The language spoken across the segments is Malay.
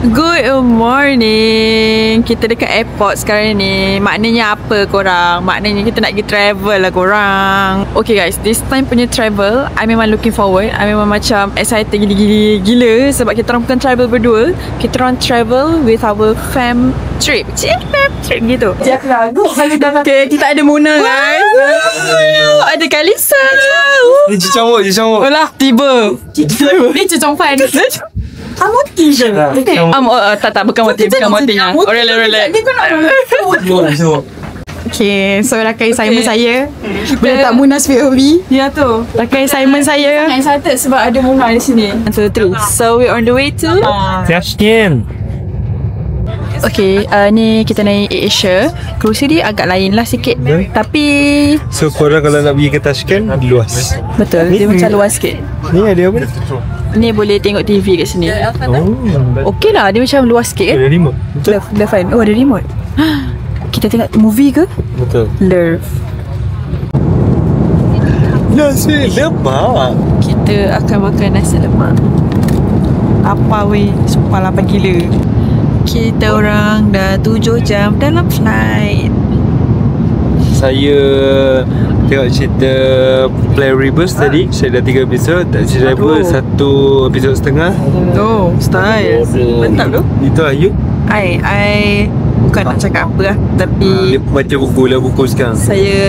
Good morning. Kita dekat airport sekarang ni. Maknanya apa korang? Maknanya kita nak pergi travel lah korang. Okay guys, this time punya travel I memang looking forward. I memang macam excited gila sebab kita orang bukan travel berdua. Kita orang travel with our fam trip. Fam trip gitu. Okay, kita ada Mona guys. Ada Kalisa. Ni cucuk. Olah, tiba. Ni cucuk fan. Moti je. Tak bukan moti. Relax. Okay, so rakan assignment saya. Boleh tak Munas POV? Ya tu. Rakan assignment saya. Excited sebab ada Muna di sini. 1, 2, 3. So we on the way to Tashkent. Okay, ni kita naik Asia. Kerusi dia agak lain lah sikit. Tapi So korang kalau nak pergi ke Tashkent, luas. betul, dia macam luas sikit. Ni ada apa? Ni boleh tengok TV kat sini. Okay lah, dia macam luas sikit kan. Ada remote. Betul? Dah fine. Oh, ada remote. Kita tengok movie ke? Betul. Love. Nasi lemak. Kita akan makan nasi lemak. Apa weh? Sumpah lapar gila. Kita orang dah 7 jam dalam flight. Saya tengok cerita Play Reverse tadi. Saya dah 3 episod. Cerita Reverse 1 episod setengah. Oh, style. Mantap tu. Itu Ayu. I bukan nak cakap apa lah. Tapi Dia baca buku lah, buku sekarang. saya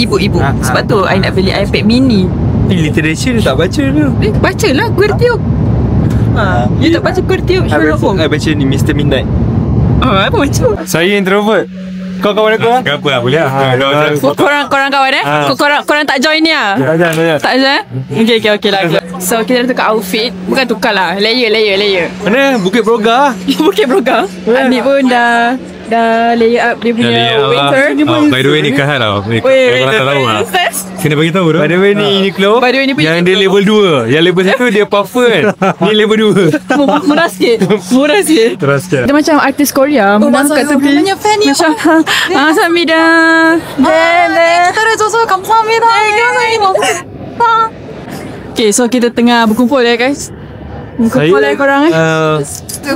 ibu-ibu. Sebab tu I nak beli iPad mini. Literature dia tak baca tu. Bacalah QWERTY. You tak baca QWERTY Sherlock Holmes? I baca ni Mr. Midnight. Apa baca? Saya introvert. Kau kawan aku? Kenapa lah? Boleh lah. Korang kawan Korang tak join ni lah? Tak join? Okay lah. So kita dah tukar outfit. Bukan tukar lah, layer. Mana? Bukit Broga. Bukit Broga. Anik pun dah layer up dia punya winter. By the way ni Kahan tau. Kalau korang tak tahu lah, kena bagi tahu tu. By the way ni Uniqlo. By the way ni yang dia level 2. Yang level 1 dia puffer kan. Ni level 2. Murah sikit. Terus je. Dia macam artis Korea menang kat tepi. Macam Samida. Okay, so kita tengah berkumpul ya guys. Berkumpul ya korang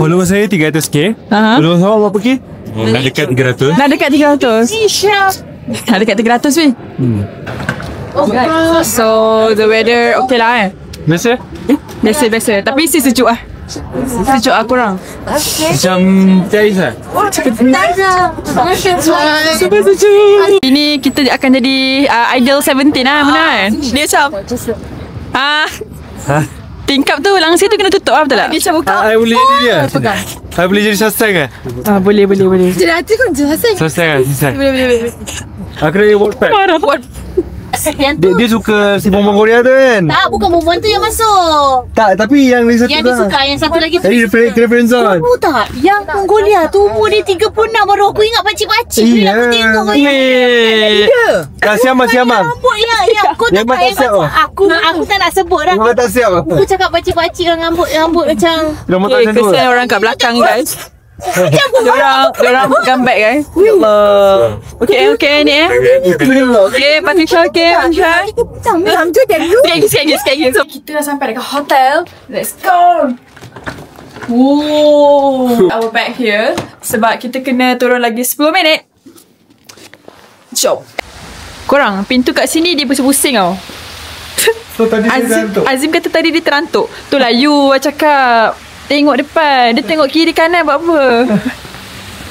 Follower saya 300k. Follower saya berapa k? Nak dekat 300. Nak dekat 300. Nak dekat 300 weh. So the weather okay lah Biasa? Biasa. Tapi si sejuk lah. Sejuk lah korang. Macam Tais lah. Super sejuk. Ini kita akan jadi Idol 17 lah Muna kan. Dia macam tingkap tu langsir tu kena tutup lah, betul tak? Dia macam buka. I boleh jadi dia. I boleh jadi Sastang lah. Boleh. Jadi hati kau jelas Sastang lah. Boleh. Aku nak jadi Wattpad. Dia suka si perempuan Korea tu kan? Tak, bukan perempuan tu yang masuk. Tak, tapi yang lagi satu Yang dia suka, yang satu lagi tu. Tadi kena friendzone. Tahu tak? Yang Mongolia tu umur dia 36 baru aku ingat pakcik-pakcik. Bila aku tengok Siamang. rambut yang kau Yang tak tak siap lah. Aku tak nak sebut dah. Memang tak siap lah. Aku cakap pakcik-pakcik dengan rambut macam Nombor tak Okay, sentuh. kesian orang kat belakang guys. Diorang bukan back guys. Ya Allah. Okay ni Okay, Patricia okay. Sikit. So kita dah sampai dekat hotel. Let's go. Our bag here. Sebab kita kena turun lagi 10 minit. Jom. Korang, pintu kat sini dia pusing-pusing tau. So tadi dia terantuk. Azim kata tadi dia terantuk. Itulah you cakap tengok depan. Dia tengok kiri kanan buat apa.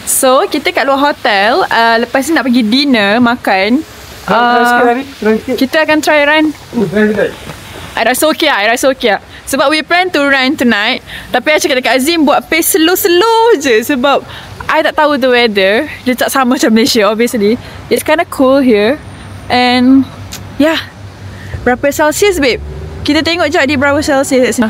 So kita kat luar hotel. Lepas ni nak pergi dinner, makan. Kita akan try run. I rasa okay lah. Sebab we plan to run tonight. Tapi I cakap dekat Azim buat pace slow je. Sebab I tak tahu the weather. Dia tak sama macam Malaysia obviously. It's kind of cool here. And yeah. Berapa Celsius babe? Kita tengok je di berapa Celsius.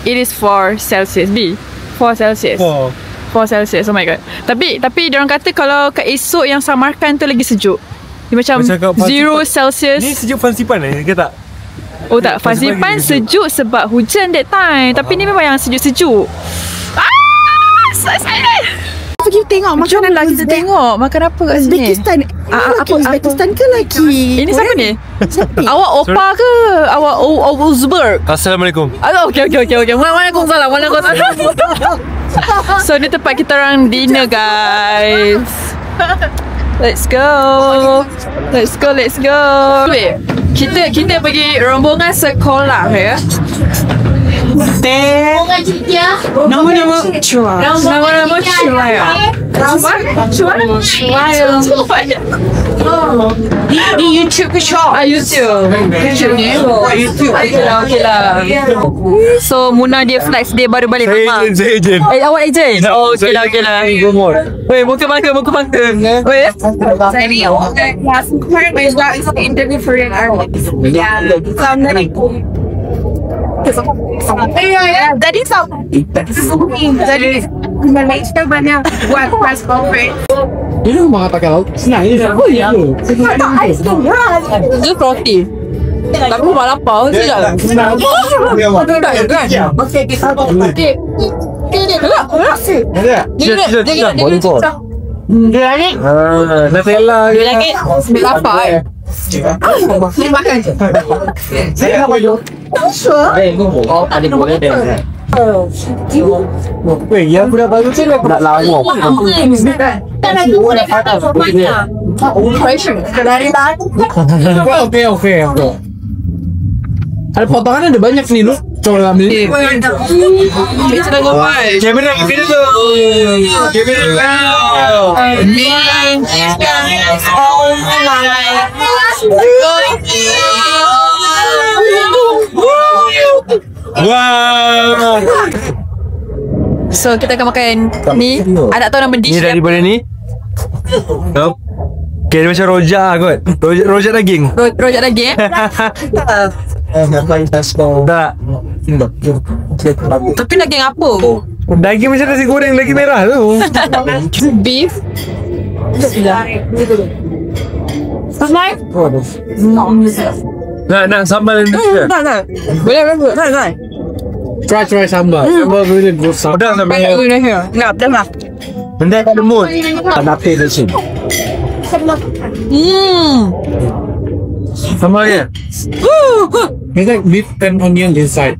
It is 4 Celsius B. 4 Celsius. 4 Celsius. Oh my god. Tapi diorang kata kalau kat esok yang Samarkand tu lagi sejuk. Dia macam 0 Celsius. Ni sejuk Fansipan ke tak? Oh tak, Fansipan sejuk sebab hujan that time. Tapi ni memang yang sejuk-sejuk. So excited. pergi tengok Macam makanan mana kita tengok makan apa kat sini? Uzbekistan. Apa Uzbekistan ke lagi? Ini siapa ni? Awak opa ke? Awak Uzbek? Assalamualaikum. Okey. Waalaikumsalam. So ni tempat kita orang dinner, guys. Let's go. Wait, kita pergi rombongan sekolah ya. Nama-nama Chua. Nama-nama Chua. Di YouTube ke Chua? YouTube ni. Okay lah. So Muna dia flex, dia baru balik rumah. Saya ejen. Awak ejen? Oh, okay lah. Weh, muka bangka. Weh. Interview for an hour. Jadi Malaysia banyak buat press conference. Ini rumah pakai laut. Senang je. Oh ya. Itu roti. Tapi buat lapar tidak. Senang. Tak kan? Dia boleh kau. Dia lagi Nutella. Dia lagi lapar. dia makan. Saya nak baju. Oh, ada boleh deh. Weh, yang aku dah baru tu nak lawa. Tak nak tunggu dia kata banyak. Dari tadi. Okey. Ada potongan ada banyak ni lu. Coba ambil. Kita dah gopal. Kamera kita tu. Wow. So kita akan makan ni. Ada tak tahu nama dish Ni daripada ni. Tahu? Okay, dia macam rojak kot. Rojak daging. rojak daging Tak. Tapi daging apa? Daging macam nasi goreng, daging merah tu. Beef. Nak sambal Indonesia. Tak. Boleh. Try sambal. Sambal really good. Pedas tak Banyak banyak. guna here. Nak dah lah. Benda tak ada mood. Tak nak pay di sini. Sambal je. It's like beef and onion inside.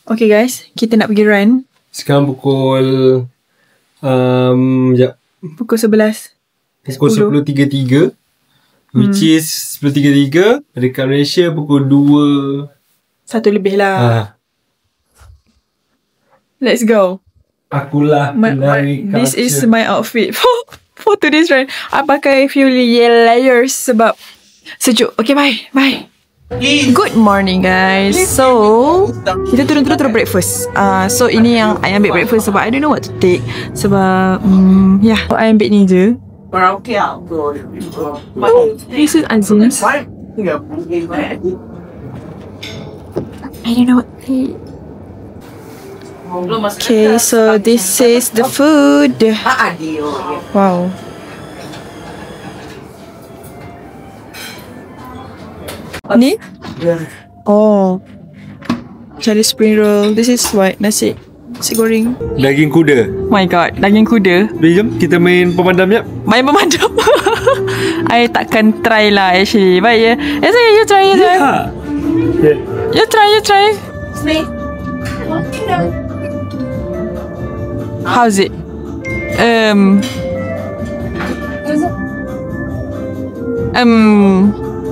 Okay guys, kita nak pergi run Sekarang pukul sekejap. pukul 11. Pukul 10.33 which is 10.33 dekat Malaysia pukul 2. 1 lebih lah. Let's go. Akulah This is my outfit for today's run. I pakai few layers sebab sejuk. Okay, bye. Good morning guys. So kita turun breakfast. So ini yang I ambil breakfast sebab I don't know what to take. Sebab yeah, I ambil ni je. This is Azim's. I don't know what to take. Okay, so this is the food. Wow. Ni? Oh. Cari spring roll. This is what? Nasi goreng. Daging kuda. My god, daging kuda. Jom kita main pemandam jap. Main pemadam. I takkan try lah actually. Baik ya. You try. You try. How's it?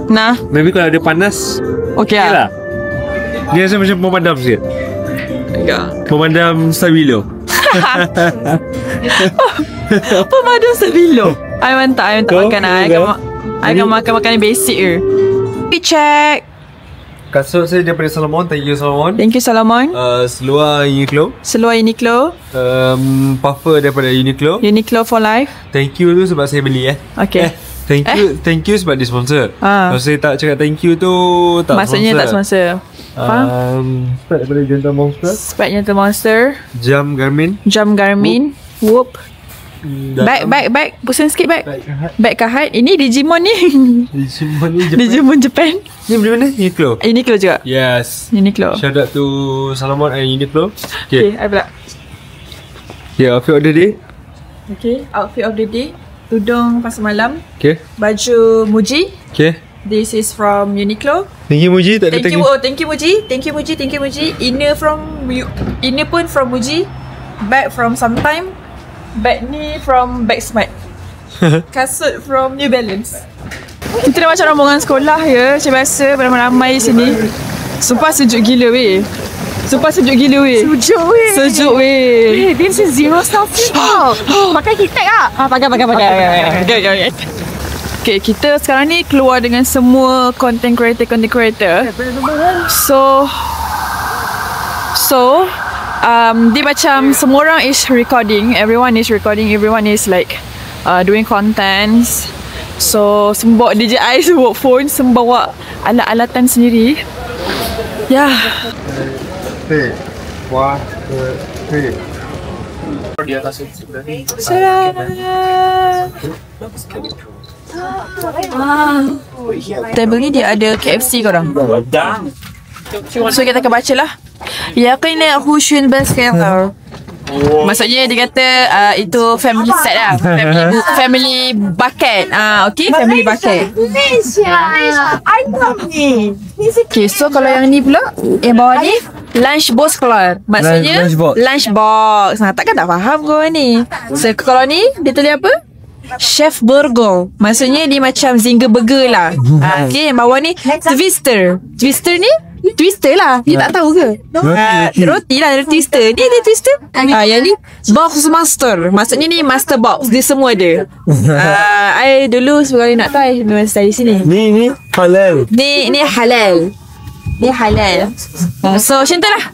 Nah. Maybe kalau ada panas Okay lah. Dia rasa macam pemadam sikit. Pemadam stabilo. Pemadam stabilo. I mantap makan lah. I akan makan makanan basic je. We check. Kasut saya daripada Salomon. Thank you Salomon. Thank you Salomon. Seluar Uniqlo. Puffer daripada Uniqlo for life. Thank you tu sebab saya beli Okay. Thank you sebab dia sponsor. Kalau saya tak cakap thank you tu tak maksudnya sponsor. tak sponsor. Spek daripada Gentle Monster. Spek Gentle Monster. Jam Garmin. Whoop. Bag. Pusing sikit bag. Bag Kahat. Ini Digimon ni. Digimon ni Japan. Digimon Japan. Ni beli mana? Uniqlo. Uniqlo juga. Yes. Uniqlo. Shout out to Salomon and Uniqlo. Okay, I pula. Yeah, outfit order dia. Okay, outfit of the day. Tudung pasar malam. Okay. Baju Muji. Okay. This is from Uniqlo. Thank you Muji. Tak ada Thank you, thank you Muji. Thank you Muji, thank you Muji. Inner pun from Muji. Bag from Sometime. Bag ni from Bag Smart. Kasut from New Balance. Kita dah macam rombongan sekolah ya. Macam biasa ramai-ramai sini. Sumpah sejuk gila weh. Sejuk weh. This is 0 Celsius. Pakai heat-tech tak? Pakai. Okay, kita sekarang ni keluar dengan semua content creator. So dia macam semua orang is recording. Everyone is like doing contents. So semua bawa DJI, semua bawa phone, semua bawa alat-alatan sendiri. Ya. Table ni dia ada KFC korang. So kita akan baca lah. Yaqina Hushun Basketball. Maksudnya dia kata itu family set lah. Family bucket. Okay, family bucket. Okay, so kalau yang ni pula, yang bawah ni lunch box keluar. Maksudnya lunch box. Takkan tak faham kau ni. So kalau ni dia tulis apa? Chef Burger. Maksudnya dia macam Zinger Burger lah. Okay, yang bawah ni Twister. Twister ni Twister lah. Dia tak tahu ke? Roti lah, Twister. Ni ada Twister. Yang ni Box Master. Maksudnya ni Master Box. Dia semua ada. I dulu sekali nak try masa di sini. Ni halal. Ni halal. Ni halal. So macam tu lah.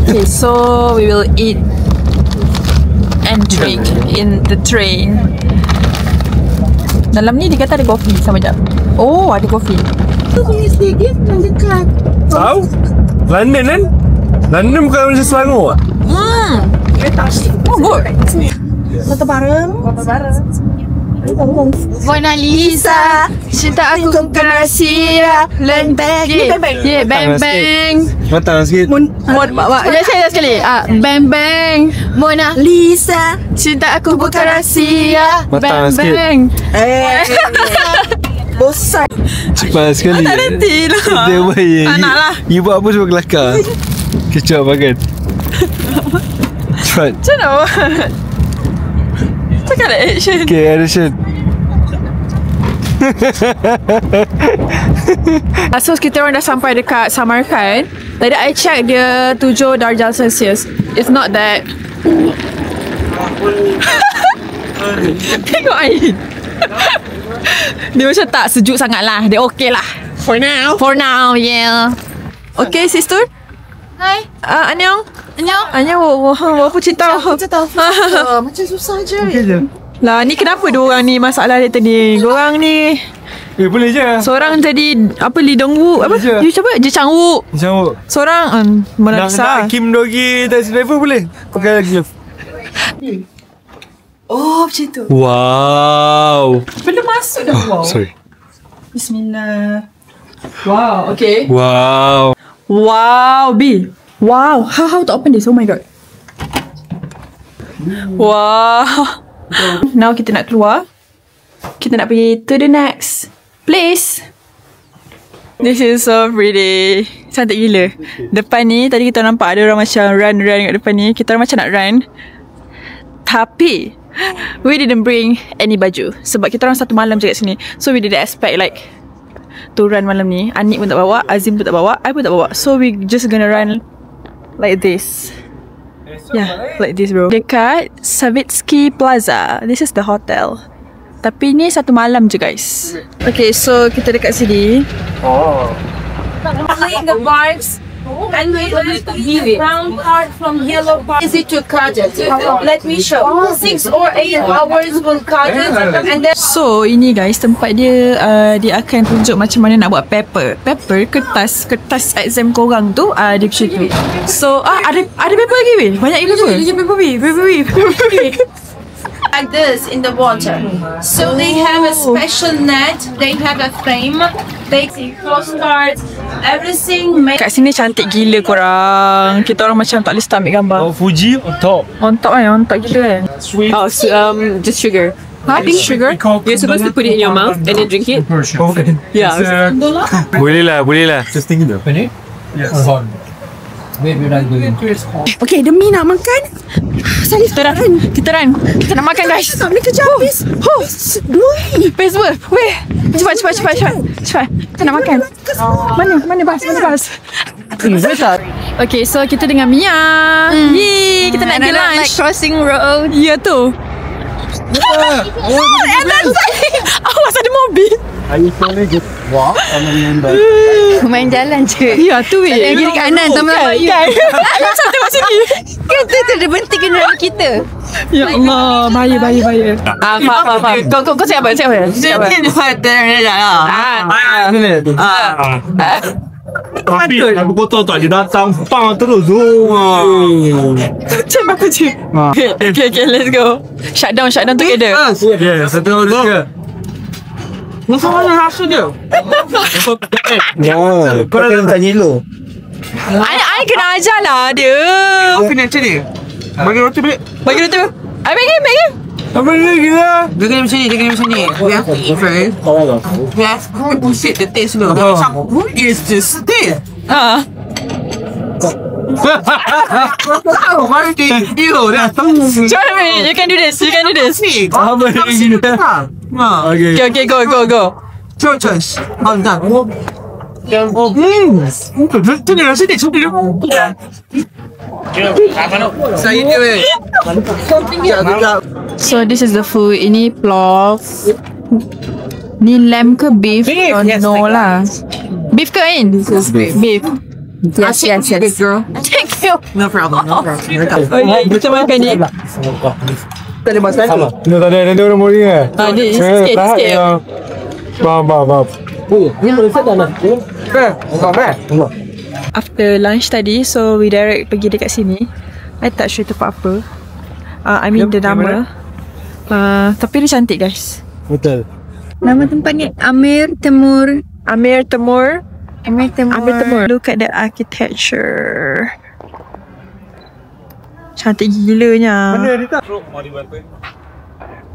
Okay, so we will eat and drink in the train. Dalam ni dia kata ada kopi sama jap. Oh, ada kopi. Tahu? London kan? London bukan macam Selangor ah? Oh, good. Foto bareng. Mona Lisa, cinta aku bukan rahsia. Bang bang. Yeah, bang bang. Matang sikit. Saya sekali. Bang bang. Mona Lisa, Cinta aku bukan rahsia. Matang Bang sikit. bang. bosan. Cepat sekali. Tak nanti lah. Dia baik. Tak nak lah. You buat apa sebab kelakar? Kecap makan. Cepat. Macam mana? Cakap lah action. Okay, action. So kita orang dah sampai dekat Samarkand. Tadi I check dia 7 darjah Celsius. It's not that. Tengok Ain. Dia macam tak sejuk sangat lah. Dia okay lah. For now. For now, yeah. Okay, sister. Hai. Annyeong. Annyeong. Annyeong, 我不知道. Macam susah je. Lah, ni kenapa dua orang ni masalah dia tadi? Diorang ni Boleh je. seorang tadi apa Lee Dong Woo apa? Boleh je. You siapa? Ji Chang Woo. Macam Seorang nak Melissa. Kim Dogi taxi driver boleh? Pakai lagi. Oh, macam tu. Wow. Belum masuk dah. Wow. Sorry. Bismillah. Wow, okay. Wow. Wow, B. Wow, how to open this? Oh my god. Wow. Now kita nak keluar. Kita nak pergi to the next place. This is so pretty. Cantik gila. Depan ni tadi kita nampak ada orang macam run kat depan ni. Kita orang macam nak run. Tapi we didn't bring any baju. Sebab kita orang satu malam je kat sini. So we didn't expect like to run malam ni. Anik pun tak bawa, Azim pun tak bawa, I pun tak bawa. So we just gonna run like this. Yeah, like this bro. Dekat Savitsky Plaza. This is the hotel. Tapi ni satu malam je guys. Okay, so kita dekat sini. Playing the bars and we the brown part from yellow part. Easy to cut it. Let me show. 6 or 8 hours will cut it and then So ini guys tempat dia dia akan tunjuk macam mana nak buat paper. Paper kertas exam korang tu dia macam tu. So ada paper lagi weh. Banyak paper. Paper. like this in the water. So they have a special net, they have a frame, they see postcards, everything made. Kat sini cantik gila korang. Kita orang macam tak boleh start ambil gambar. Oh, Fuji on top. On top kan, on top gila kan. Oh, so, just sugar. I think sugar. You're supposed to put it in your mouth and then drink it. Okay. Yeah. Boleh lah. Just thinking though. Yes. Okay, demi nak makan. Saya Kita nak makan guys. tak boleh kerja habis. Pace ber. Weh. Cepat. Kita nak makan. Mana bas. Okay, so kita dengan Mia. Yeay, kita nak pergi lunch. Like crossing road. Ya tu. Awas ada mobil. Main jalan je. Ya tu weh. Kiri kanan sama-sama. Macam tengok sini. Kita tu dia berhenti kena dalam kita. Ya Allah, bahaya. Faham. Kau cakap apa? Aku kotor tak dia datang pang terus. Macam apa je? Okay, let's go. Shutdown together. Yeah, satu orang. Masa mana rasa dia? Kau kena tanya dulu. I kena ajar lah dia. Kau kena macam ni. Bagi roti balik. Bagi dia tu. I bagi. Apa ni gila? Dia kena macam ni. We have to eat first. We have to push it the taste dulu. Macam, what is this taste? Ha. Mari kita datang. Join me. You can do this. Apa ni gila? Okay. Okay, go. Choice. Dah. Tu dia rasa dia suka dia. Saya dia weh. So this is the food. Ini plov. Ni lamb ke beef? No lah. Beef ke in? This is beef. Yes. Girl. Thank you. No problem. Macam makan ni. Tak ada masalah. Sama. Tak ada nanti orang boleh ke? Dia sikit. Faham. After lunch tadi, so we direct pergi dekat sini. I tak sure tempat apa. I mean the nama. Tapi dia cantik guys. Betul. Nama tempat ni Amir Temur. Look at that architecture. Cantik gilanya. Mana dia tak?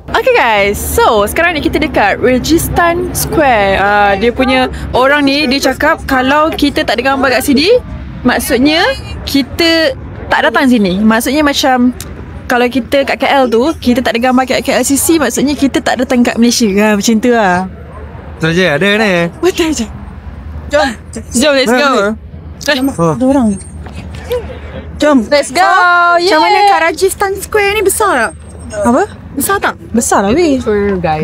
Okay guys, so sekarang ni kita dekat Registan Square. Dia punya orang ni, dia cakap kalau kita tak ada gambar kat sini, maksudnya kita tak datang sini. Maksudnya macam kalau kita kat KL tu, kita tak ada gambar kat KLCC, maksudnya kita tak datang kat Malaysia lah. Macam tu lah. Betul je, ada ni. Betul je. Jom, let's go. Ada orang. Jom. Let's go. Macam mana kat Rajasthan Square ni besar tak? Apa? Besar tak? Besar lah weh.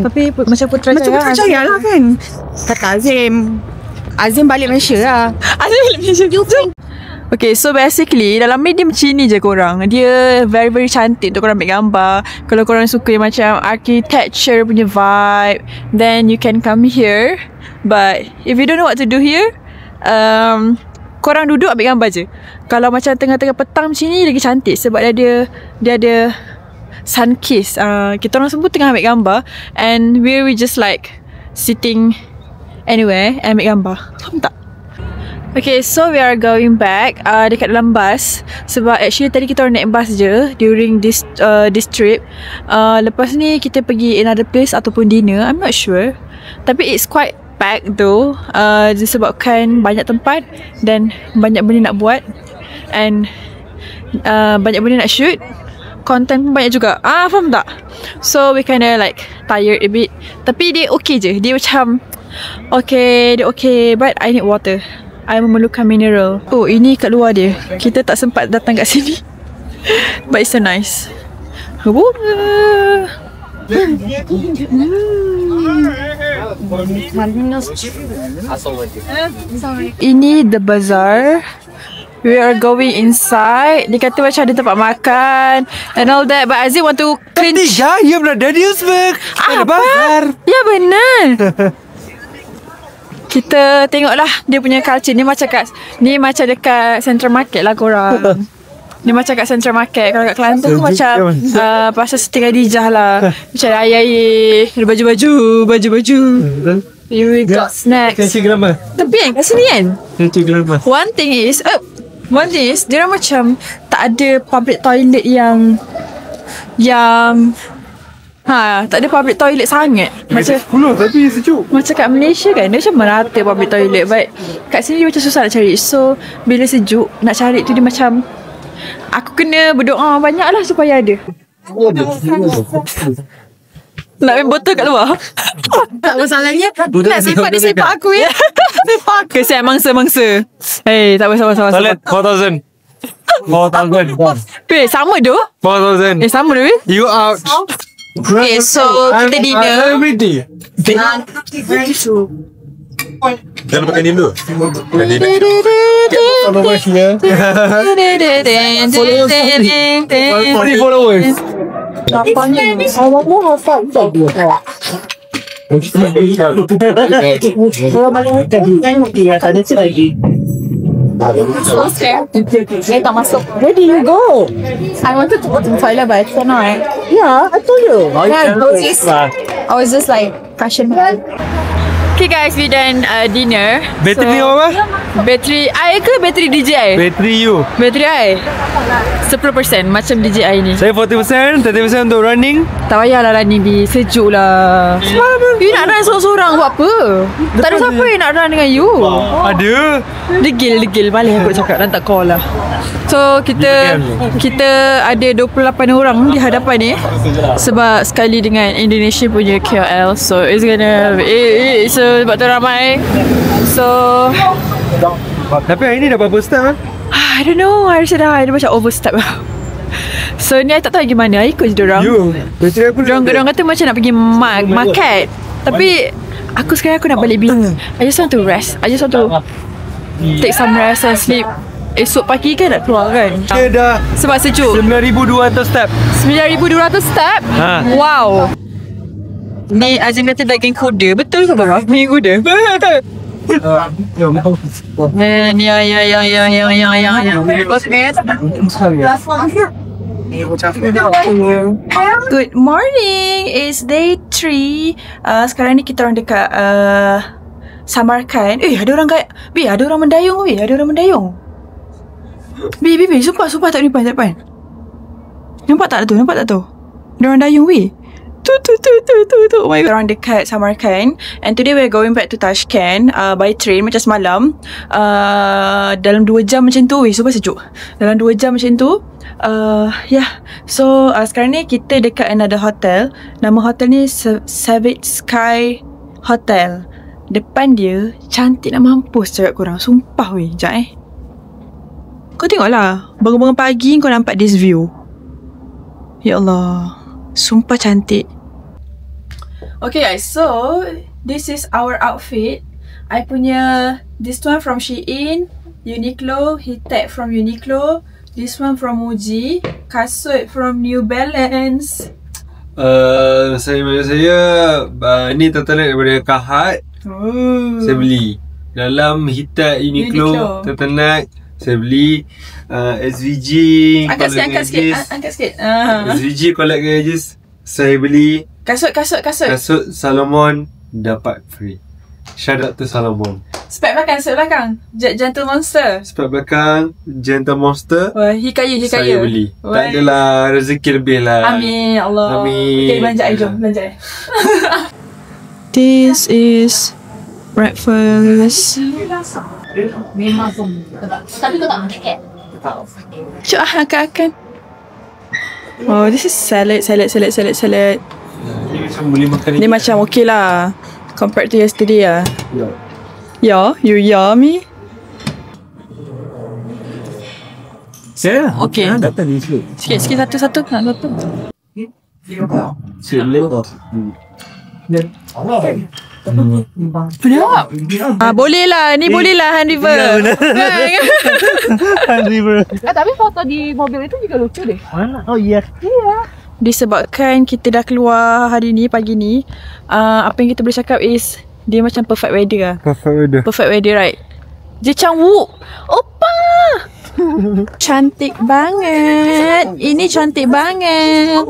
Tapi macam Putrajaya. Macam Putrajaya lah kan. Kata Azim balik Malaysia lah. Azim balik Malaysia. Okay, so basically dalam media macam ni je korang. Dia very very cantik untuk korang ambil gambar. Kalau korang suka yang macam architecture punya vibe, then you can come here. But if you don't know what to do here, korang duduk ambil gambar je. Kalau macam tengah-tengah petang macam ni lagi cantik sebab dia ada sun kiss. Kita orang semua tengah ambil gambar and we just like sitting anywhere and ambil gambar. Faham tak? Okay, so we are going back dekat dalam bus. Sebab actually tadi kita orang naik bus je during this trip. Lepas ni kita pergi another place ataupun dinner, I'm not sure. Tapi it's quite packed though, disebabkan banyak tempat dan banyak benda nak buat and banyak benda nak shoot. Content pun banyak juga. Faham tak? So we kinda like tired a bit. Tapi dia okay je. Dia macam okay, dia okay, but I need water. I memerlukan mineral. Oh, ini kat luar dia. Kita tak sempat datang kat sini. But it's so nice. Ini the bazaar. We are going inside. Dia kata macam ada tempat makan and all that. But Aziz want to cringe. Ya berada di Uzbek. Ada bazar. Ya benar. Kita tengoklah dia punya culture. Ni macam dekat Central Market lah korang. Dia macam kat Central Market. Kalau kat Kelantan tu macam pasal Siti Khadijah lah. Macam ada air-air, ada baju-baju. You got snacks. Tapi kan kat sini kan, one thing is dia macam tak ada public toilet yang tak ada public toilet sangat. Macam tapi sejuk. macam kat Malaysia kan, dia macam merata public toilet. But kat sini dia macam susah nak cari. So bila sejuk nak cari tu, dia macam aku kena berdoa banyak lah supaya ada. Nak main botol kat luar. Tak masalahnya Nak sepak aku ya. Sepak ke saya mangsa. Tak apa sabar. Toilet 4,000. Sama tu. 4,000. Sama tu. You out. Okay, so kita dinner. I'm ready. Jangan pakai ni dulu. Followers here. 40 followers. Tak masuk. Where do you go? I wanted to go to the toilet but I cannot. Yeah, I told you. I was just like fashion. Okay guys, we done dinner. Bateri apa? Bateri I ke bateri DJI? Bateri you. Bateri I 10% macam DJI ni. Saya 40%, 30% untuk running. Tak payahlah running di sejuk lah. You nak run seorang-seorang buat apa? Tak ada siapa yang nak run dengan you. Ada. Degil balik aku cakap dan tak call lah. So kita ada 28 orang di hadapan ni sebab sekali dengan Indonesia punya KL. So it's sebab tu ramai. So Tapi hari ni dah berapa step kan? I don't know. I rasa dah macam overstep. So ni I tak tahu gimana. I ikut je diorang. Bateri aku Diorang kata macam nak pergi market. Tapi aku sekarang nak balik bilik. I just want to rest. I just want to take some rest and sleep. Esok pagi kan nak keluar kan. Dia dah Sebab sejuk. 9,200 step. 9,200 step. Wow. Ni Azim kata daging kuda. Betul ke bang? Daging kuda. Good morning. It's day 3. Sekarang ni kita orang dekat Samarkand. Ada orang ada orang mendayung. Ada orang mendayung. Bi, sumpah tak depan. Nampak tak tu? Dia orang dayung weh. Tu. Oh my God. Orang dekat Samarkand. And today we're going back to Tashkent by train macam semalam. Dalam 2 jam macam tu. Super sejuk. Dalam 2 jam macam tu. So sekarang ni kita dekat another hotel. Nama hotel ni Savage Sky Hotel. Depan dia cantik nak mampus cakap korang. Sumpah weh. Sekejap kau tengoklah. Bangun-bangun pagi kau nampak this view. Ya Allah. Sumpah cantik. Okay guys, so this is our outfit. I punya this one from Shein, Uniqlo, heat tech from Uniqlo, this one from Muji, kasut from New Balance. Saya ni tertarik daripada Kahat. Saya beli dalam heat tech Uniqlo. Tertarik. Saya beli SVG. Angkat sikit. SVG collect gadgets. Saya beli Kasut. Salomon dapat free. Shout out to Salomon. Spek belakang. Gentle Monster. Spek belakang Gentle Monster. Wah, hikaya. Saya beli. Tak adalah rezeki lebih lah. Amin, Allah. Amin. Okay, belanja jom. This is breakfast. Tapi kau tak makan. Cuk akan. Oh, this is salad. Ni macam boleh makan Ni macam okay lah compared to yesterday lah. Yeah, you yummy. Saya Okay. datang ni sikit. Sikit satu. Nak satu. Sedap. Boleh lah. Ni boleh lah hand river. Hand river. Tapi foto di mobil itu juga lucu deh. Oh yes. Disebabkan kita dah keluar hari ni, pagi ni, apa yang kita boleh cakap is dia macam perfect weather lah. Perfect weather. Perfect weather, right? Dia macam whoop. Opa! Cantik banget. Ini cantik banget.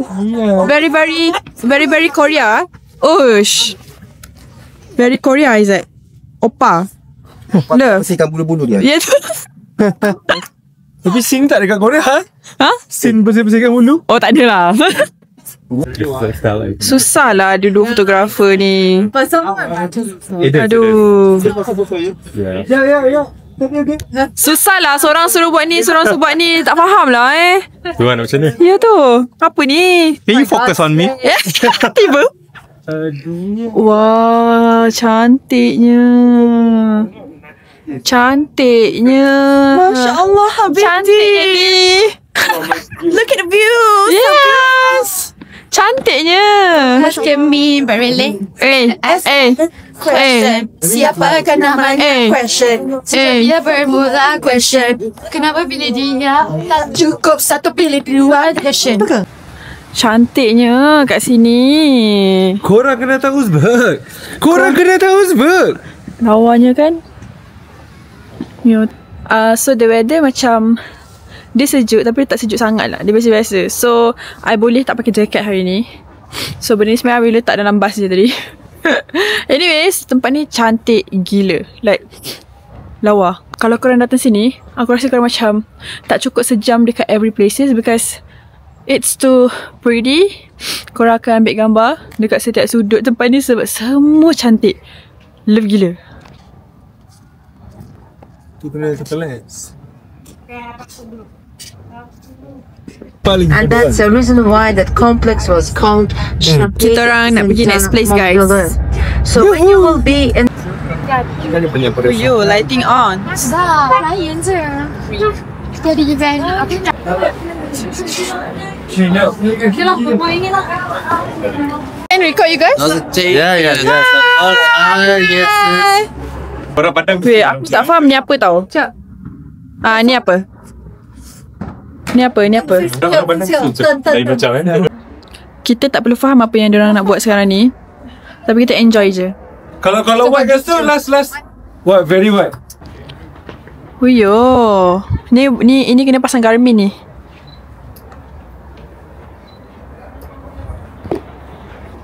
Very Korea. Ush. Very Korea is it? Oppa. Love. Bersihkan bulu-bulu dia. Ya tu. Tapi scene tak dekat Korea, ha? Ha? Scene bersih-bersihkan bulu. Oh tak ada lah. Susah lah ada dua fotografer ni. Aduh. Susah lah. Seorang suruh buat ni, seorang suruh buat ni. Tak faham lah Tuan macam ni. Ya tu. Apa ni? Can you focus on me? Tiba. Wah, cantiknya. Cantiknya. Masya Allah, cantiknya ni. Look at the view. Yes. Cantiknya. Look at me, really. Question. Siapa akan namanya? Question. Bila bermula question. Kenapa pilih dia? Tak cukup satu pilih dua question. Cantiknya kat sini. Korang kena tahu Uzbek. Lawanya kan. So the weather macam dia sejuk tapi tak sejuk sangat lah. Dia biasa-biasa. So I boleh tak pakai jaket hari ni. So benda ni sebenarnya I letak dalam bas je tadi. Anyways, tempat ni cantik gila. Like lawa. Kalau korang datang sini, aku rasa korang macam tak cukup sejam dekat every places because it's too pretty. Korang akan ambil gambar dekat setiap sudut tempat ni sebab semua cantik. Love gila. Tu kena satu lens. And that's the reason why that complex was called Champagne. Kita orang nak pergi next place, guys. So when you will be in You lighting on. Can record you guys? Ya. Korang pandang. Wait, aku tak faham ni apa tau. Ni apa? Ni apa? Korang pandang lain macam Kita tak perlu faham apa yang diorang nak buat sekarang ni. Tapi kita enjoy je. Kalau white gas tu last. What? Very white. Huyo. Ini kena pasang Garmin ni.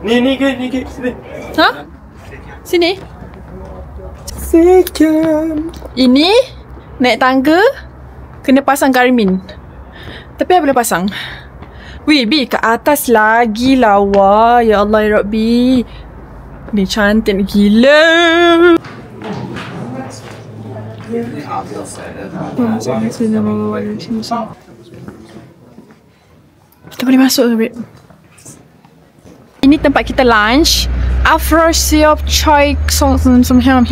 Ni ke sini. Ha? Sini. Ini naik tangga kena pasang Garmin. Tapi I boleh pasang. Wih, Bi, kat atas lagi lawa. Ya Allah, ya Rabbi. Ni cantik gila. Kita boleh masuk ke, babe? Ini tempat kita lunch. Afrosiop Choi Song Hiam.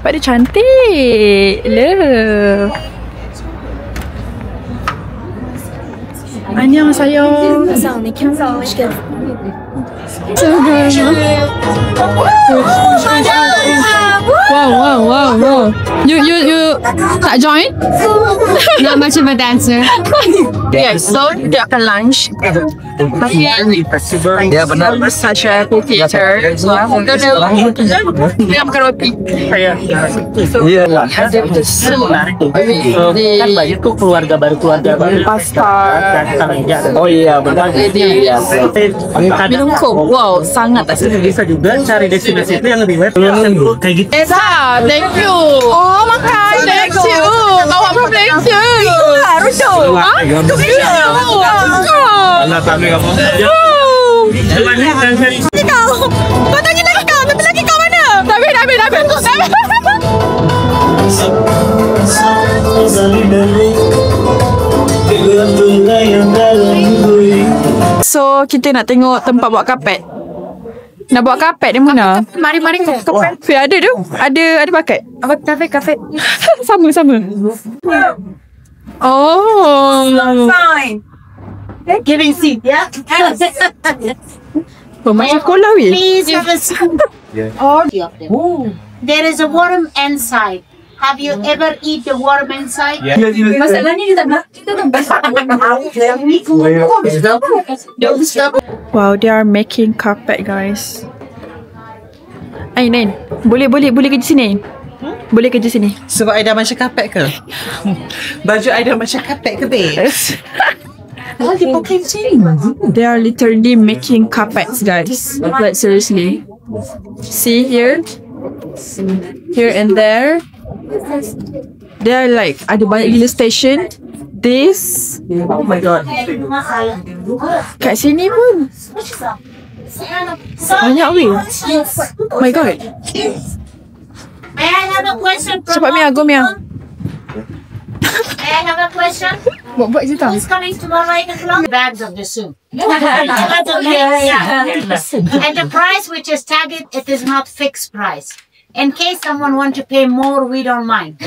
Tempat dia cantik. Love. 안녕하세요. Wow. You tak join? Not much of a dancer. Yes, so dia akan lunch. Ya benar. Such a cool theater. So I'm gonna dia makan roti. Iya. Kan banyak tuh keluarga baru Pasta. Oh iya benar. Minum coke. Wow, sangat asik. Bisa juga cari destinasi itu yang lebih web kayak gitu. Esa, thank you. Oh, makan. Thank you. Bawa from Malaysia. Harus tu. Alah tak boleh apa. Kau tanya lagi kau. Tapi lagi kau mana? Dah habis. So, kita nak tengok tempat buat kapet. Nak buat kapet di mana? Mari kapet. Ada tu. Ada paket. Apa kafe? Sama. Oh. fine. Giving seat, yeah? Macam sekolah weh. Please have a seat. All of them. There is a worm inside. Have you ever eat the worm inside? Masalahnya kita Wow, they are making carpet, guys. Ain, boleh kerja sini. Boleh kerja sini. Sebab I dah macam kapet ke? Baju I dah macam kapet ke, babe? Dia pakai macam ni. They are literally making carpets, guys. Like seriously. See here and there. They are like ada banyak gila station. This. Oh my god. Kat sini pun banyak weh. Oh my god. May I have a question? Cepat Mia, go Mia. May I have a question? Buat je tau. Who's coming tomorrow 8 o'clock? Bags of the soup. And the price which is tagged, it is not fixed price. In case someone want to pay more, we don't mind.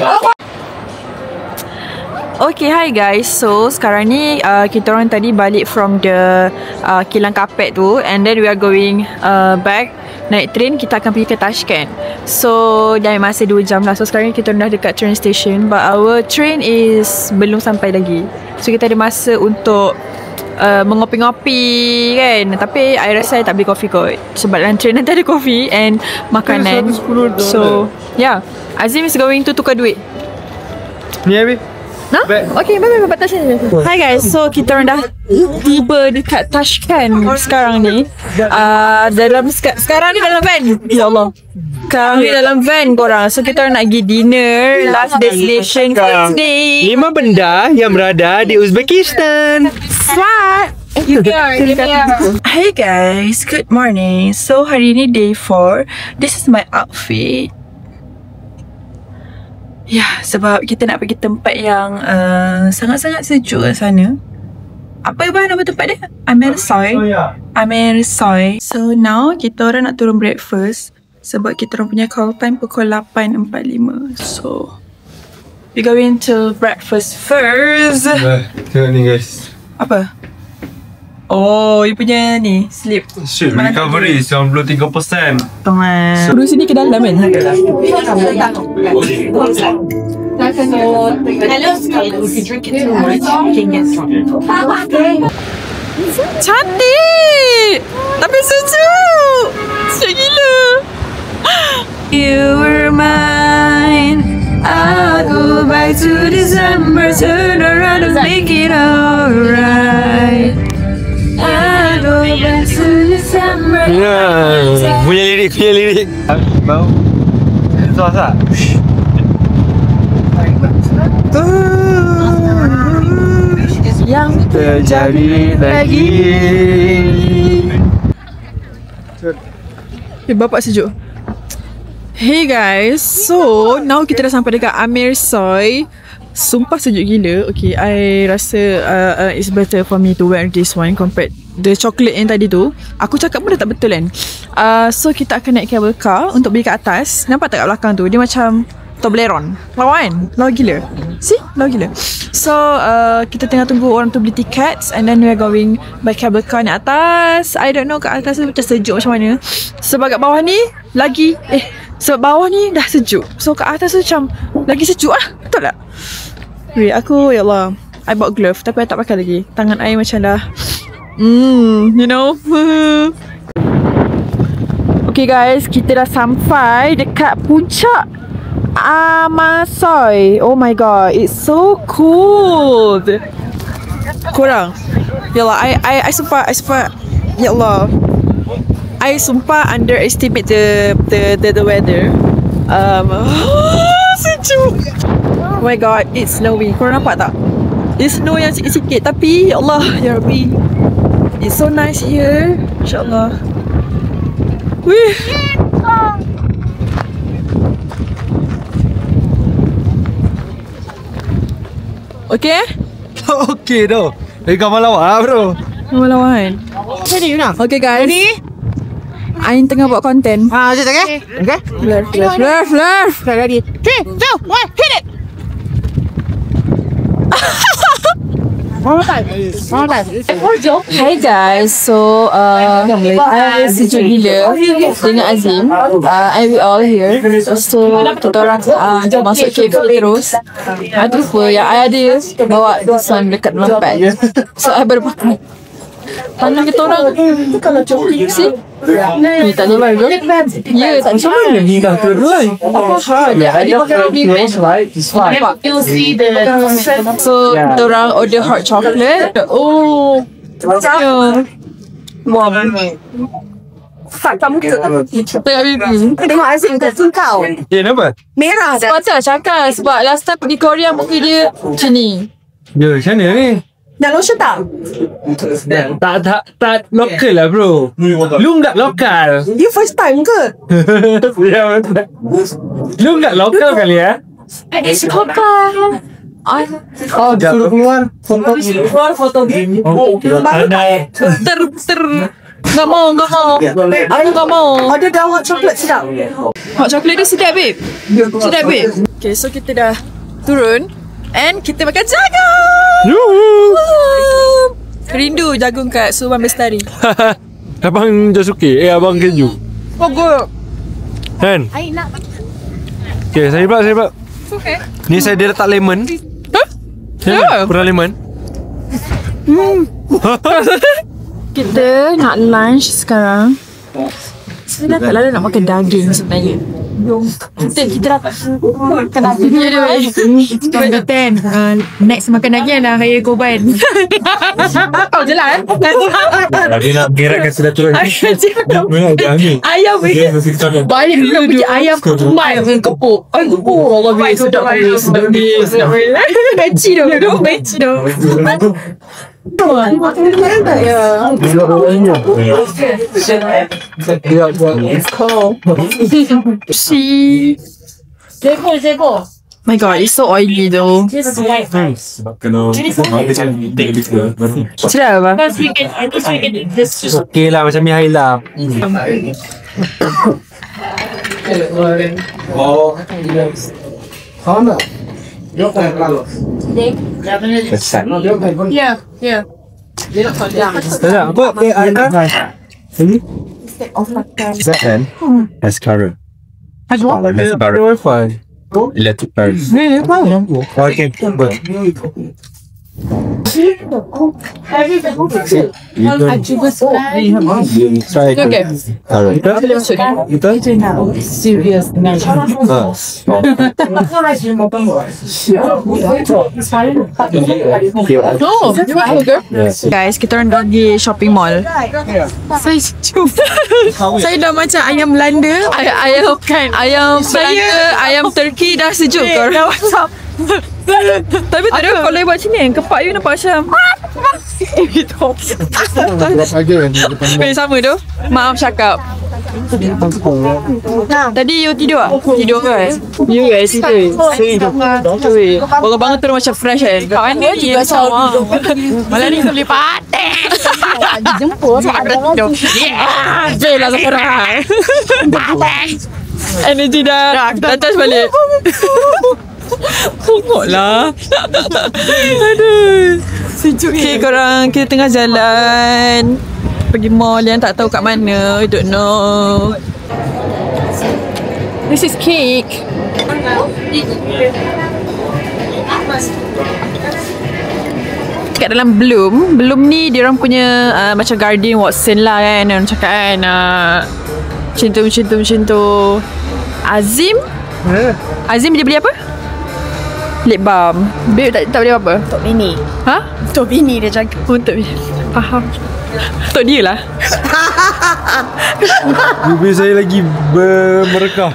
Okay, hi guys. So, sekarang ni kita orang tadi balik from the kilang kapet tu, and then we are going back. Naik train, kita akan pergi ke Tashkent. So, dah masih 2 jam lah. So, sekarang ni kita dah dekat train station, but our train is belum sampai lagi. So, kita ada masa untuk mengopi-ngopi kan. Tapi, I rasa I tak beli kopi kot. Sebab dalam train nanti ada kopi and makanan. So, yeah. Azim is going to tukar duit. Ni habis. Nah? Okay, bye-bye. Batas ni. Hi guys, so kita orang dah tiba dekat Tashkent sekarang ni. Sekarang ni dalam van. Ya Allah. Sekarang ni dalam van korang. So kita orang nak pergi dinner. Last destination for today. 5 benda yang berada di Uzbekistan. Selamat. Hey guys, good morning. So hari ni day 4. This is my outfit. Ya, sebab kita nak pergi tempat yang sangat-sangat sejuk kat sana. Apa nama tempat dia? Amersoy. Amersoy. So now kita orang nak turun breakfast sebab kita orang punya call time pukul 8.45. So we going to breakfast first. Tengok ni guys. Apa? Oh, you punya ni slip. Shit, recovery 93%. Tengah. Duduk sini ke dalam kan? Cantik! Tapi sejuk! Sejuk gila! You were mine, I'll go back to December, turn around and make it alright. I'll go back to December. Punya lirik. Bau. Sos tak? Yang terjadi lagi. Bapak sejuk. Hey guys, so now kita dah sampai dekat Amersoy. Sumpah sejuk gila. Okay, I rasa it's better for me to wear this one compared the chocolate yang tadi tu. Aku cakap pun dah tak betul kan. So kita akan naik cable car untuk pergi ke atas. Nampak tak kat belakang tu? Dia macam Toblerone. Lawa kan? Lawa gila. See? Lawa gila. So kita tengah tunggu orang tu beli tickets, and then we are going by cable car naik atas. I don't know kat atas tu macam sejuk macam mana. Sebab kat bawah ni lagi sebab bawah ni dah sejuk. So kat atas tu macam lagi sejuk lah. Betul tak? Wait, aku ya Allah, I bought glove tapi I tak pakai lagi. Tangan I macam dah you know. Okay guys, kita dah sampai dekat puncak Amersoy. Oh my god, it's so cool. Korang, ya Allah, I sumpah ya Allah, I sumpah underestimate the weather. Sejuk. Oh my god, it's snowing. Korang nampak tak? It's snow yang sikit-sikit, tapi ya Allah, ya Rabbi, it's so nice here. InsyaAllah. Wih. Okay? Okay dah. Gambar lawak lah bro. Gambar lawak kan? Okay guys, Ain tengah buat konten. Macam tak okay? Okay? Blur. Ready? 3, 2, 1, hit it! Hi guys, so I sejuk gila dengan Azim. I we all here. So kita orang masuk cafe terus. Aduh apa yang I ada bawa dosan dekat dalam bag. So I baru pakai. Tangan kita orang see? Ni tak boleh ke? Ya, tak Macam mana ni dah terlai? You see the So, kita orang order hot chocolate. Oh, wow. Tengok bibi. Tengok Azim kat kau. Kenapa? Merah dah. Sebab tu lah cakap. Sebab last time pergi Korea mungkin dia macam ni. Ya, macam mana ni? Dah lotion tak? Tak lokal lah bro. Lu nggak lokal. You first time ke? Ya betul. Lu nggak lokal kali ya? It's Papa. Oh, disuruh keluar foto. Keluar foto. Nggak mau. Aku nggak mau. Ada dah hot chocolate sedap. Hot chocolate dia sedap, babe. Sedap, babe. Okay, so kita dah turun. And kita makan jagung. Rindu jagung kat Subang Bestari. Abang Jasuki, abang Keju. Oh, good. Kan? Okay, saya buat. Okay. Ni saya dia letak lemon. Ya. Kurang lemon. Kita nak lunch sekarang. Saya dah tak lalu nak makan daging sebenarnya. Kita dah makan daging. Ya, next makan daging dah saya korban. Oh, jelas. Dia nak gerakkan sudah turun. Ayam balik dulu dia ayam mai dengan kepuk. Ay, kepuk. Allah biar sedap. Benci dah. Zeko. My God, it's so oily though. Kena Sedap apa? Because we can eat this. Okay lah, macam mi Haila. Yeah. Tak, apa? As current. As what? As current. Electric current. Okay. Try Okay. Serious. Oh, guys, kita orang dah pergi shopping mall. Saya saya dah macam ayam Belanda, ayam Belanda, ayam Turki dah sejuk korang. Tapi tak ada kalau buat macam ni, kepak you nampak macam sama tu. Maaf cakap. Tadi you tidur tak? Tidur kan? You guys tidur. Bangun-bangun terus macam fresh kan? Kawan dia juga sama. Malam ni boleh patek. Jemput. Jom lah sekarang. Energy dah touch balik. Tengoklah. Aduh. Sejuk. Okay korang, kita tengah jalan pergi mall yang tak tahu kat mana. I don't know. This is cake. Kat dalam Bloom ni diorang punya macam Guardian Watson lah kan. Diorang cakap kan macam tu. Azim dia beli apa? Lip balm. Babe tak beli apa? Tok Bini. Ha? Tok Bini dia jaga. Untuk dia. Faham. Untuk dia lah. Bibi saya lagi merekah.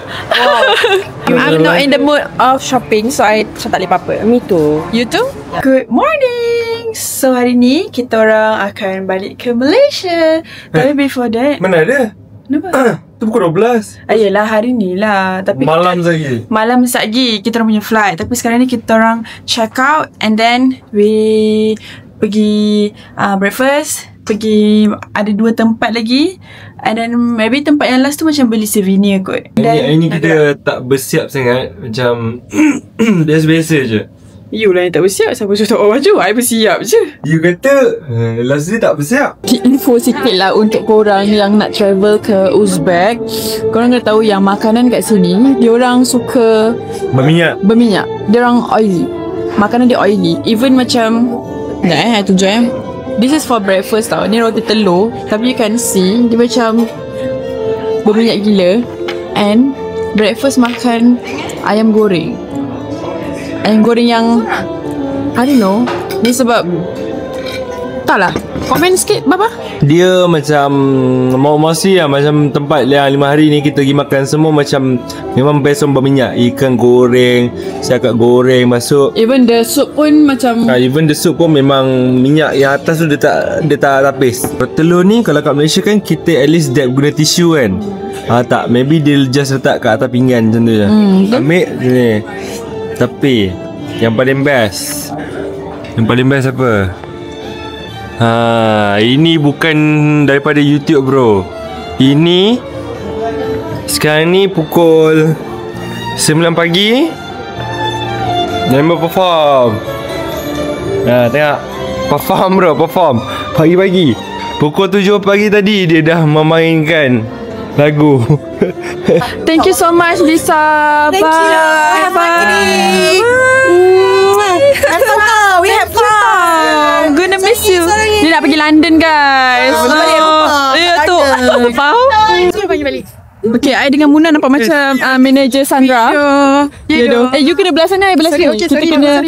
I'm not in the mood of shopping, so I tak boleh apa-apa. Me too. You too? Good morning. So hari ni kita orang akan balik ke Malaysia. Tapi before that, Mana ada? kenapa? Tu pukul 12. Yelah hari ni lah. Tapi Malam lagi. malam lagi kita orang punya flight. Tapi sekarang ni kita orang check out and then we pergi breakfast. Pergi ada 2 tempat lagi. And then maybe tempat yang last tu macam beli souvenir kot. Hari ni kita tak bersiap sangat. Macam biasa-biasa je. You lah yang tak bersiap. Siapa suruh tak bawa baju? I bersiap je. You kata last day tak bersiap. Info sikit lah untuk korang yang nak travel ke Uzbek. Korang kena tahu yang makanan kat sini diorang suka berminyak. Diorang oily. Makanan dia oily. Even macam I tunjuk This is for breakfast tau. Ni roti telur. Tapi you can see dia macam berminyak gila. And breakfast makan ayam goreng. Ayam goreng yang I don't know. Ni sebab tak lah. Komen sikit Baba. Dia macam mostly lah, macam tempat yang 5 hari ni kita pergi makan semua macam memang best on berminyak. Ikan goreng, siakak goreng masuk. Even the soup pun macam Even the soup pun memang minyak yang atas tu dia tak tapis. Telur ni kalau kat Malaysia kan kita at least guna tisu kan. Tak, maybe dia just letak kat atas pinggan macam tu je. Ambil sini. Tapi yang paling best apa? Ini bukan daripada YouTube bro. Ini sekarang ni pukul 9 pagi. Member perform. Tengok. Perform pagi-pagi. Pukul 7 pagi tadi dia dah memainkan lagu. thank you so much Lisa. Thank you. Have fun. We have fun. I'm gonna miss you. Dia nak pergi London guys. Ya tu. Faham? Balik. Okay, I dengan Muna nampak macam manager Sandra. Ya. You kena belah sana, belah sini. Kita kena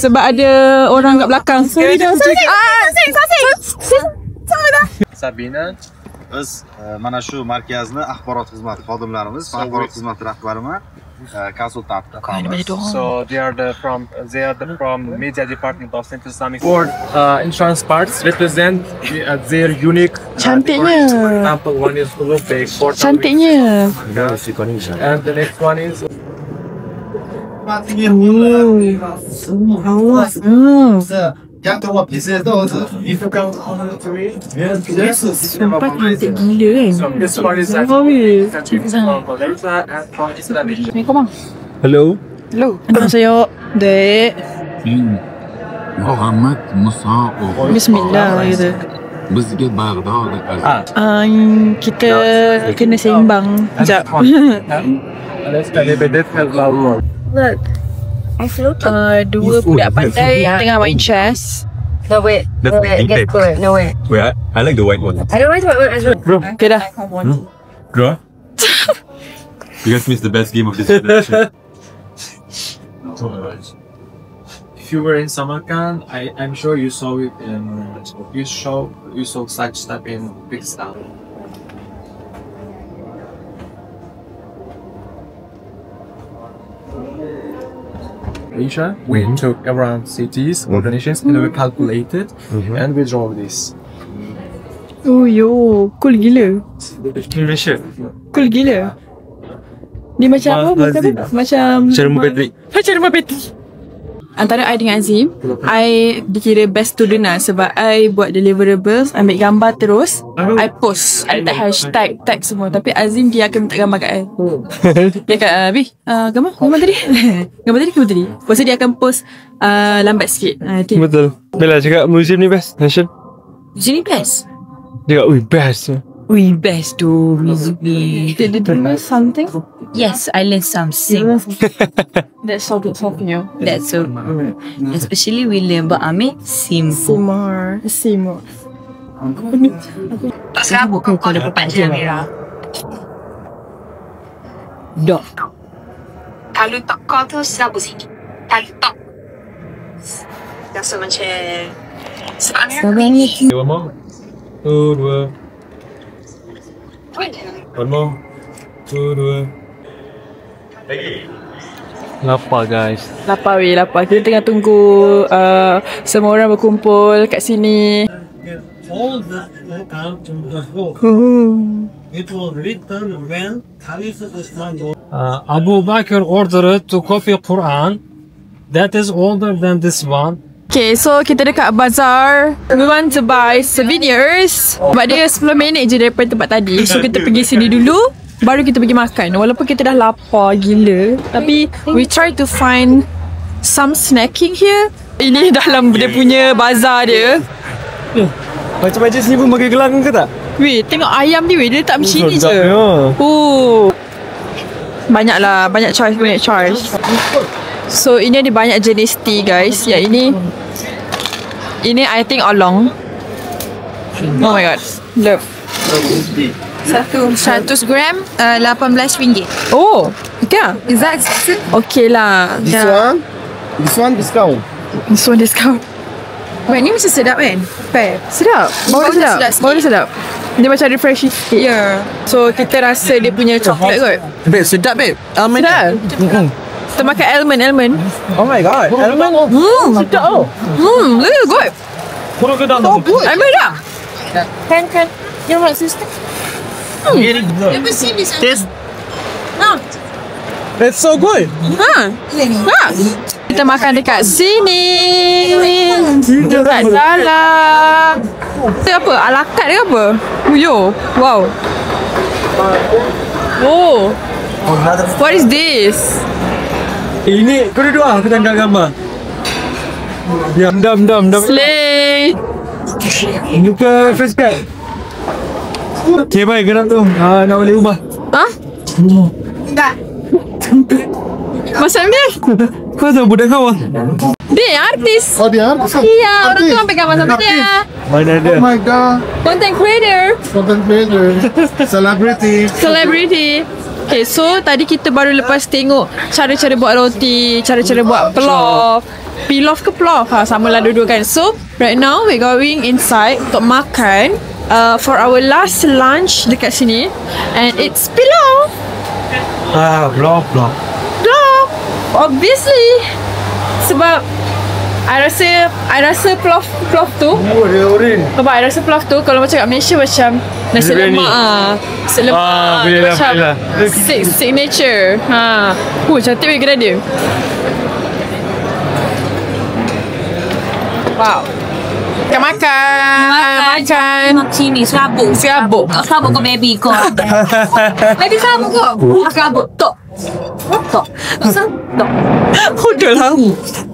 sebab ada orang kat belakang. Sabina biz mana shu markazni axborot xizmati xodimlarimiz, axborot xizmati rahbarimi, konsultant. So they are from media department of Central Islamic Board. Insurance parts represent their unique. Cantiknya. For example, one is Ulubek. Cantiknya. And the next one is. If you come to me, Sumpah cantik gila kan. so this one is actually from Malaysia and from Islamic. Hello. Annyeonghaseyo. Dek. Muhammad Musa. Bismillah gitu. Bizga Baghdad. Kita kena seimbang. Sekejap. Look. Dua budak pandai tengah main chess. No wait. Get good. No wait. Wait, I like the white one. I don't like the white one as well. Bro. Okay dah. Bro. You guys missed the best game of this generation. If you were in Samarkand, I'm sure you saw it in you saw such stuff in Pakistan. Asia, we took around cities, organizations, and we calculated and we draw this. Oh yo, cool gila. Malaysia. Cool gila. Dia macam apa? Macam Rumah Patrick. Macam Rumah Patrick. Antara I dengan Azim, I dikira best student lah sebab I buat deliverables, ambil gambar terus, I post, I letak hashtag, tag semua. Tapi Azim dia akan minta gambar kat I. Dia kata, Bi, gambar tadi? Gambar tadi? Lepas tu dia akan post lambat sikit. Betul. Bella cakap museum ni best. Nation. Museum ni best? Dia kata, best. Best tu museum ni. Did you learn something? Yes, I learned something. That's so good talking you. That's so especially we learn about Amir Seymour. Sekarang bukan kau ada 4 jam Mira. Dok. Kalau tak kau tu serabut sikit. Kalau tak rasa macam Sabar ni. One more. Dua. One more. Dua. Lapar guys. Lapar. Kita tengah tunggu semua orang berkumpul kat sini. All this went out to the book. It was written when Khalifa Usman Abu Bakr ordered to copy Quran that is older than this one. Okay, so kita dekat bazar. We want to buy souvenirs. Sebab dia 10 minit je daripada tempat tadi. So kita pergi sini dulu, baru kita pergi makan. Walaupun kita dah lapar gila, tapi we try to find some snacking here. Ini dalam dia punya bazar dia. Macam-macam sini pun pakai gelang ke tak? Weh, tengok ayam ni weh, dia letak macam ni je. Banyak choice. So ini ada banyak jenis tea guys. Yang ini I think oolong. Oh my god, love. Satu 100 gram RM18. Oh, okay lah. Is that expensive? Okay lah. This one discount. This one discount. Wait, ni mesti sedap kan? Fair. Sedap. Bau dia sedap. sikit. Bau dia sedap. Dia macam refreshing sikit. Yeah. So kita rasa dia punya coklat kot. Babe, sedap babe. Sedap. Kita makan almond. Oh my god. Almond. Sedap tau. Really good. So good. Almond dah. Can. You want sister? Never seen this. Taste. No. It's so good. Kita makan dekat sini. Dekat dalam. Itu apa? Alakat ke apa? Yo. Wow. Oh. What is this? Ini kau duduk aku tangkap gambar. Dam. Slay. Buka face card. Okay, baik gerak tu. Nak balik rumah. Hah? Tak. Macam ni? Kau tahu budak kau? Dia artis. Oh, dia artis? Iya, orang tu ambil gambar sama dia. Mana ada? Oh my god. Content creator. Celebrity. Okay, so tadi kita baru lepas tengok cara-cara buat roti, cara-cara buat pilaf. Pilaf ke pilaf? Sama lah dua-dua kan. So, right now we're going inside untuk makan for our last lunch dekat sini. And it's pilaf. Blok. Obviously. Sebab I rasa pilaf tu. Sebab I rasa pilaf tu kalau macam kat Malaysia macam nasi lemak nasi lemak macam signature. Cantik weh kedai dia. Wow. Makan. Sini serabut kau baby kau. Baby serabut kau. Serabut tok. Udah lah.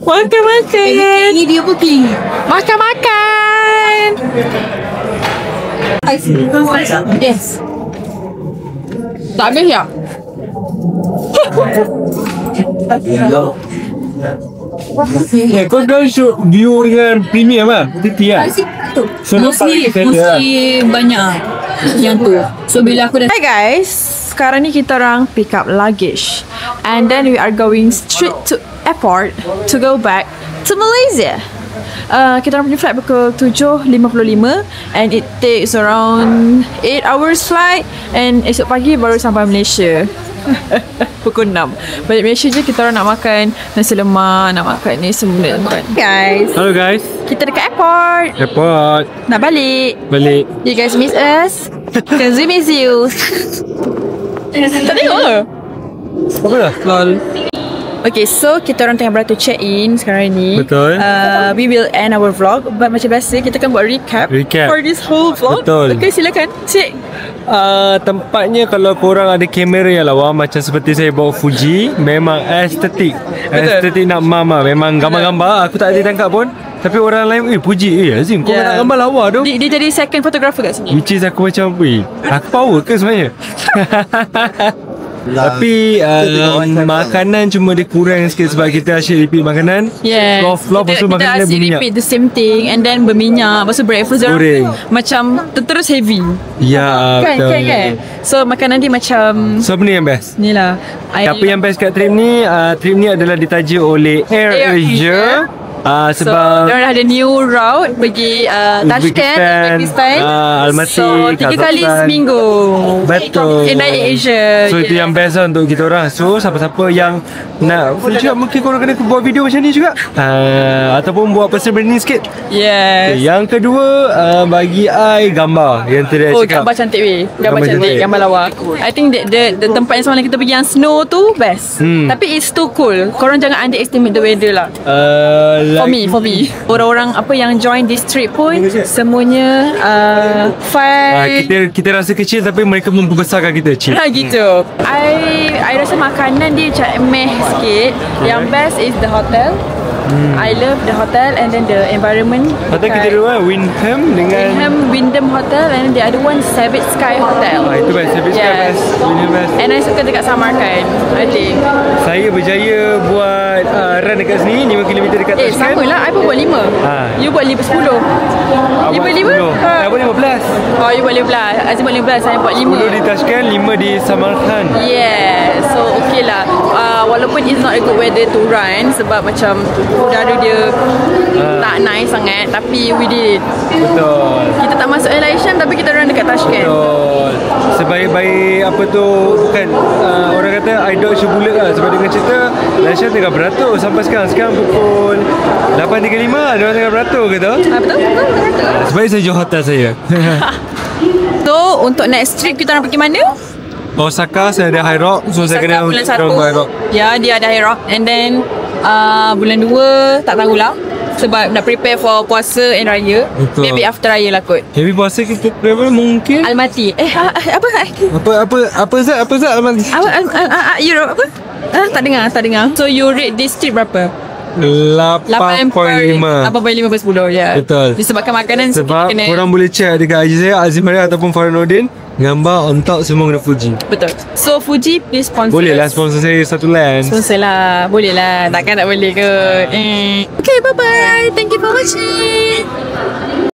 Makan. Ini dia booking. Makan. Yes. Tak habis ya? Kau dah shoot view dengan premium lah. Titi lah. So Mostly banyak yang tu. So bila aku dah. Hi guys, sekarang ni kita orang pick up luggage and then we are going straight to airport to go back to Malaysia. Kita orang punya flight pukul 7.55 and it takes around 8 hours flight and esok pagi baru sampai Malaysia. Pukul 6. Balik Malaysia je kita orang nak makan nasi lemak, nak makan ni semua kan. Guys. Hello guys. Kita dekat airport. Nak balik. You guys miss us? Because we miss you. Tak tengok ke? Apa dah? Lol. Okay, so kita orang tengah beratur check-in sekarang ni. Betul. We will end our vlog, but macam biasa kita akan buat recap for this whole vlog. Betul. Okay, silakan. Cik. Tempatnya kalau korang ada kamera yang lawa macam seperti saya bawa Fuji, memang estetik. Estetik nak mama. Memang gambar-gambar aku tak ada tangkap pun. Tapi orang lain, Puji, Azim kau nak gambar lawa tu. Dia jadi second photographer kat sini. Which is aku macam, aku power ke sebenarnya? Tapi makanan cuma dia kurang sikit sebab kita asyik repeat makanan. Yes. Vlog lepas tu makanan dia kita berminyak. repeat the same thing and then berminyak. Lepas tu breakfast goreng. Macam terus heavy. Ya, kan, betul. kan. So makanan dia macam. So apa ni yang best? Ni lah. Apa yang best kat trip ni adalah ditaja oleh Air Asia. Sebab diorang ada new route pergi Tashkent, Uzbekistan. Almaty, so 3 kali seminggu. Betul. Air Asia. So itu yang best lah untuk kita orang. So siapa-siapa yang nak juga mungkin korang kena buat video macam ni juga. Ataupun buat personal branding sikit. Yes. Okay, yang kedua bagi I gambar yang tadi I cakap. Gambar cantik weh. Gambar cantik, gambar lawa. I think the tempat yang semalam kita pergi yang snow tu best. Tapi it's too cool. Korang jangan underestimate the weather lah. For me. Orang-orang apa yang join this trip pun semuanya fun. Kita rasa kecil tapi mereka membesarkan kita kecil. Gitu. I rasa makanan dia macam meh sikit. Yang best is the hotel. I love the hotel and then the environment. Hotel kita dua Windham dengan Windham Hotel and the other one Savage Sky Hotel. Itu best. Savage Sky best. Windham best. And I suka dekat Samarkand, I think. Saya berjaya buat run dekat sini 5 km dekat Tashkent. Sama lah, I pun buat 5. You buat 10. You buat 5? Saya buat 15. Oh, you buat 15. Azim buat 15, saya buat 5. 10 di Tashkent, 5 di Samarkand. Yeah, so okay lah. Walaupun it's not a good weather to run sebab macam udara dia tak nice sangat, tapi we did it. Betul. Kita tak masuk Air-Malaysian tapi kita run dekat Tashkent. Betul. Sebaik-baik apa tu, bukan orang kata I dodge a bullet lah. Sebab dengan cerita Malaysia tengah beratur sampai sekarang pukul 8.35 dia orang tengah beratur ke tu? Betul, beratur. Sebab saya jual hotel saya. So untuk next trip kita nak pergi mana? Osaka, saya ada High Rock. So saya kena bulan 1. High Rock. Ya, dia ada High Rock. And then bulan 2 tak tahulah sebab nak prepare for puasa and raya. Betul. Maybe after raya lah kot. Maybe puasa kita prepare mungkin Almaty. Apa Zat Almaty? Europe apa? Tak dengar. So you rate this trip berapa? 8.5 per 10, ya. Betul. Disebabkan makanan sebab kena... korang boleh check dekat IG saya Azim Haria ataupun Farhanudin, gambar on top semua kena Fuji. Betul. So Fuji please sponsor. Boleh lah sponsor saya satu lens. Sponsor lah. Boleh lah. Takkan tak boleh ke? Okay, bye bye. Thank you for watching.